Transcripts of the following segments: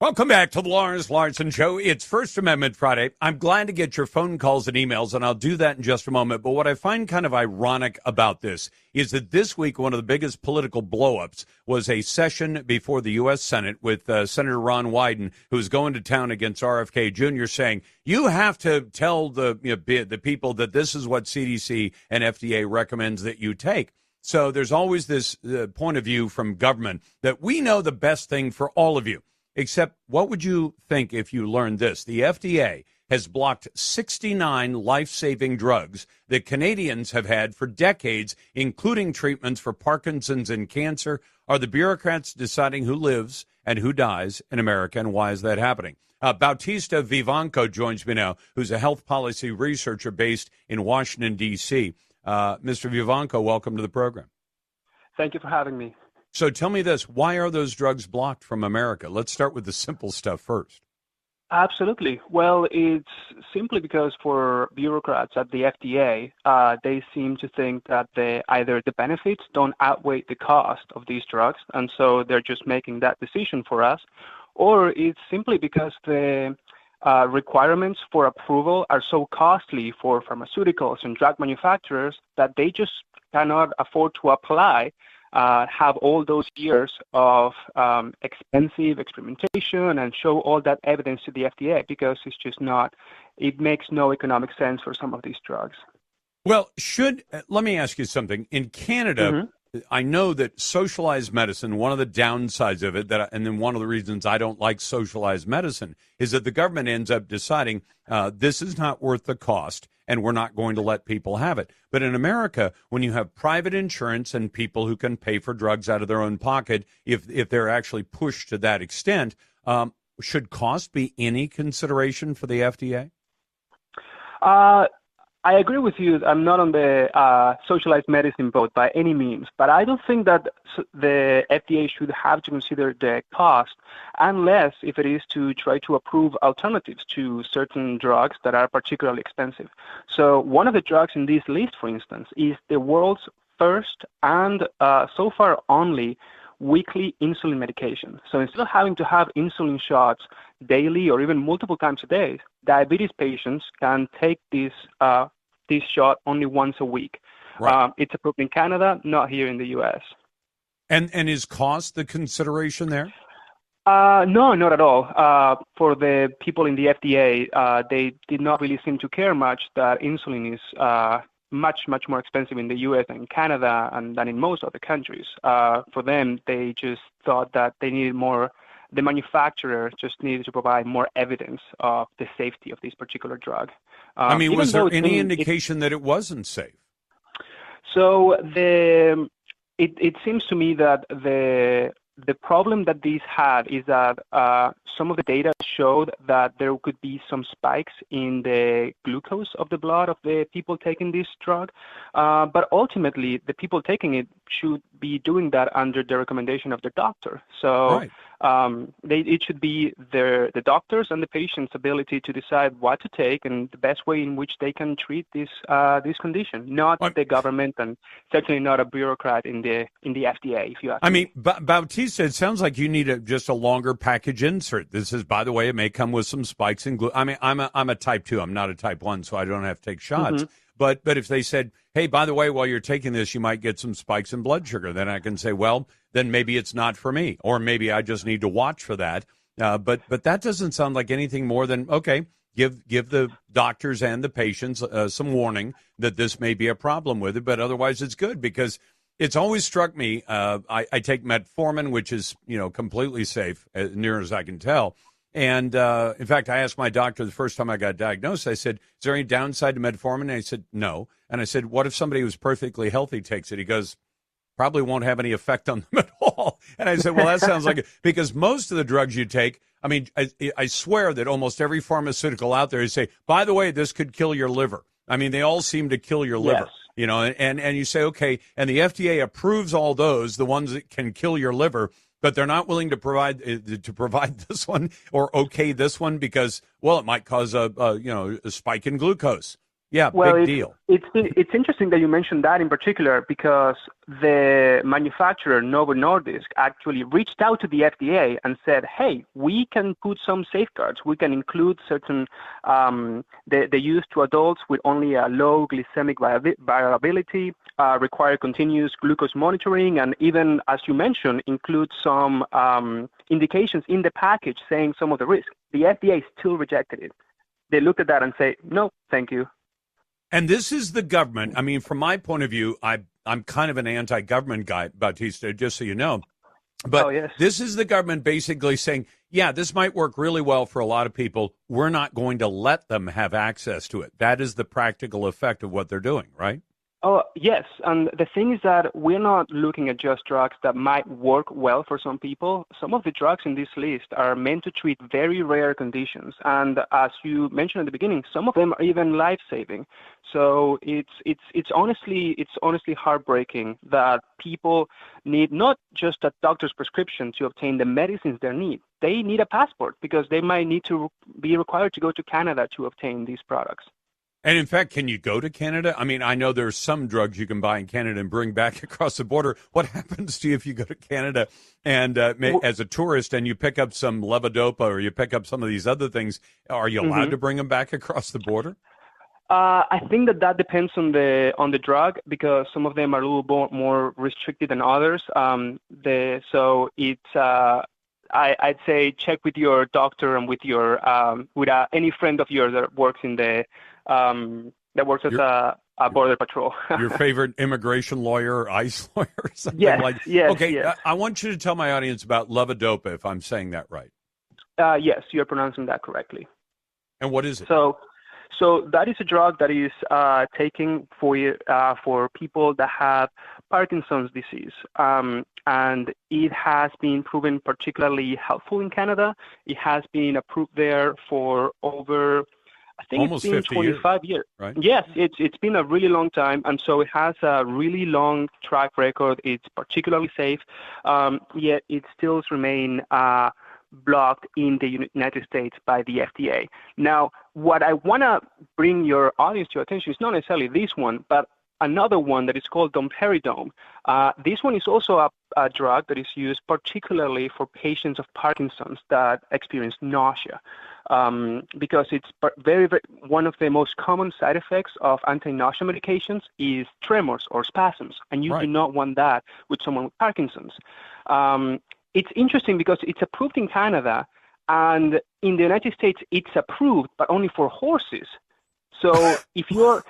Welcome back to the Lars Larson Show. It's First Amendment Friday. I'm glad to get your phone calls and emails, and I'll do that in just a moment. But what I find kind of ironic about this is that this week, one of the biggest political blow-ups was a session before the U.S. Senate with Senator Ron Wyden, who was going to town against RFK Jr., saying, you have to tell the people that this is what CDC and FDA recommends that you take. So there's always this point of view from government that we know the best thing for all of you. Except, what would you think if you learned this? The FDA has blocked 69 life-saving drugs that Canadians have had for decades, including treatments for Parkinson's and cancer. Are the bureaucrats deciding who lives and who dies in America, and why is that happening? Bautista Vivanco joins me now, who's a health policy researcher based in Washington, D.C. Mr. Vivanco, welcome to the program. Thank you for having me. So tell me this, why are those drugs blocked from America? Let's start with the simple stuff first. Absolutely. Well, it's simply because for bureaucrats at the FDA, they seem to think that either the benefits don't outweigh the cost of these drugs, and so they're just making that decision for us, or it's simply because the requirements for approval are so costly for pharmaceuticals and drug manufacturers that they just cannot afford to apply have all those years of expensive experimentation and show all that evidence to the FDA, because it's just not, it makes no economic sense for some of these drugs. Well, let me ask you something. In Canada, I know that socialized medicine, one of the downsides of it, and then one of the reasons I don't like socialized medicine, is that the government ends up deciding this is not worth the cost, and we're not going to let people have it. But in America, when you have private insurance and people who can pay for drugs out of their own pocket, if they're actually pushed to that extent, should cost be any consideration for the FDA? I agree with you. I'm not on the socialized medicine boat by any means, but I don't think that the FDA should have to consider the cost unless if it is to try to approve alternatives to certain drugs that are particularly expensive. So one of the drugs in this list, for instance, is the world's first and so far only weekly insulin medication. So instead of having to have insulin shots daily or even multiple times a day, diabetes patients can take this shot only once a week. Right. It's approved in Canada, not here in the U.S. And is cost the consideration there? No, not at all. For the people in the FDA, they did not really seem to care much that insulin is much more expensive in the U.S. than in Canada and than in most other countries. For them, they just thought that they needed more. The manufacturer just needed to provide more evidence of the safety of this particular drug. Was there any indication that it wasn't safe? So it seems to me that the problem that these had is that some of the data showed that there could be some spikes in the glucose of the blood of the people taking this drug. But ultimately, the people taking it should be doing that under the recommendation of their doctor. So right. It should be the doctors and the patient's ability to decide what to take and the best way in which they can treat this condition, not the government and certainly not a bureaucrat in the FDA. If you ask me. Bautista, it sounds like you need just a longer package insert. This is, by the way, it may come with some spikes in glue. I'm a type 2. I'm not a type 1, so I don't have to take shots. But if they said, hey, by the way, while you're taking this, you might get some spikes in blood sugar, then I can say, well, then maybe it's not for me, or maybe I just need to watch for that. But that doesn't sound like anything more than, okay, give the doctors and the patients some warning that this may be a problem with it, but otherwise it's good, because it's always struck me, I take metformin, which is, completely safe, as near as I can tell. And, in fact, I asked my doctor the first time I got diagnosed, I said, is there any downside to metformin? And he said, no. And I said, what if somebody who's perfectly healthy takes it? He goes, probably won't have any effect on them at all. And I said, well, that sounds like it. Because most of the drugs you take, I swear that almost every pharmaceutical out there, you say, by the way, this could kill your liver. They all seem to kill your liver. Yes. And you say, okay, and the FDA approves all those, the ones that can kill your liver, but they're not willing to provide this one or okay this one because, well, it might cause a spike in glucose. Yeah, Well, big deal. it's interesting that you mentioned that in particular because the manufacturer Novo Nordisk actually reached out to the FDA and said, "Hey, we can put some safeguards. We can include certain the use to adults with only a low glycemic variability, require continuous glucose monitoring, and even, as you mentioned, include some indications in the package saying some of the risks." The FDA still rejected it. They looked at that and say, "No, thank you." And this is the government. I mean, from my point of view, I'm kind of an anti-government guy, Bautista, just so you know. But yes. This is the government basically saying, yeah, this might work really well for a lot of people. We're not going to let them have access to it. That is the practical effect of what they're doing, right? Oh, yes. And the thing is that we're not looking at just drugs that might work well for some people. Some of the drugs in this list are meant to treat very rare conditions. And as you mentioned at the beginning, some of them are even life-saving. So it's honestly heartbreaking that people need not just a doctor's prescription to obtain the medicines they need. They need a passport because they might need to be required to go to Canada to obtain these products. And in fact, can you go to Canada? I mean, I know there's some drugs you can buy in Canada and bring back across the border. What happens to you if you go to Canada and as a tourist and you pick up some levodopa or you pick up some of these other things? Are you allowed to bring them back across the border? I think that depends on the drug because some of them are a little more restricted than others. So it's I'd say check with your doctor and with your any friend of yours that works in the as a border patrol. Your favorite immigration lawyer or ICE lawyer or something like that? Yes, okay, yes. I want you to tell my audience about levodopa, if I'm saying that right. Yes, you're pronouncing that correctly. And what is it? So that is a drug that is taken for people that have Parkinson's disease. And it has been proven particularly helpful in Canada. It has been approved there for over, I think almost it's been 25 years. Right? Yes, it's been a really long time, and so it has a really long track record. It's particularly safe, yet it still remains blocked in the United States by the FDA. Now, what I want to bring your audience to attention is not necessarily this one, but another one that is called domperidone. This one is also a drug that is used particularly for patients of Parkinson's that experience nausea, because it's very, very, one of the most common side effects of anti-nausea medications is tremors or spasms, and you do not want that with someone with Parkinson's. It's interesting because it's approved in Canada, and in the United States it's approved, but only for horses. So if you're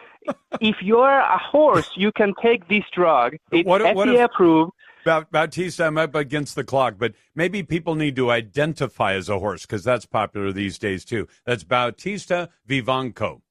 a horse, you can take this drug. It's FDA approved. Bautista, I'm up against the clock, but maybe people need to identify as a horse because that's popular these days too. That's Bautista Vivanco.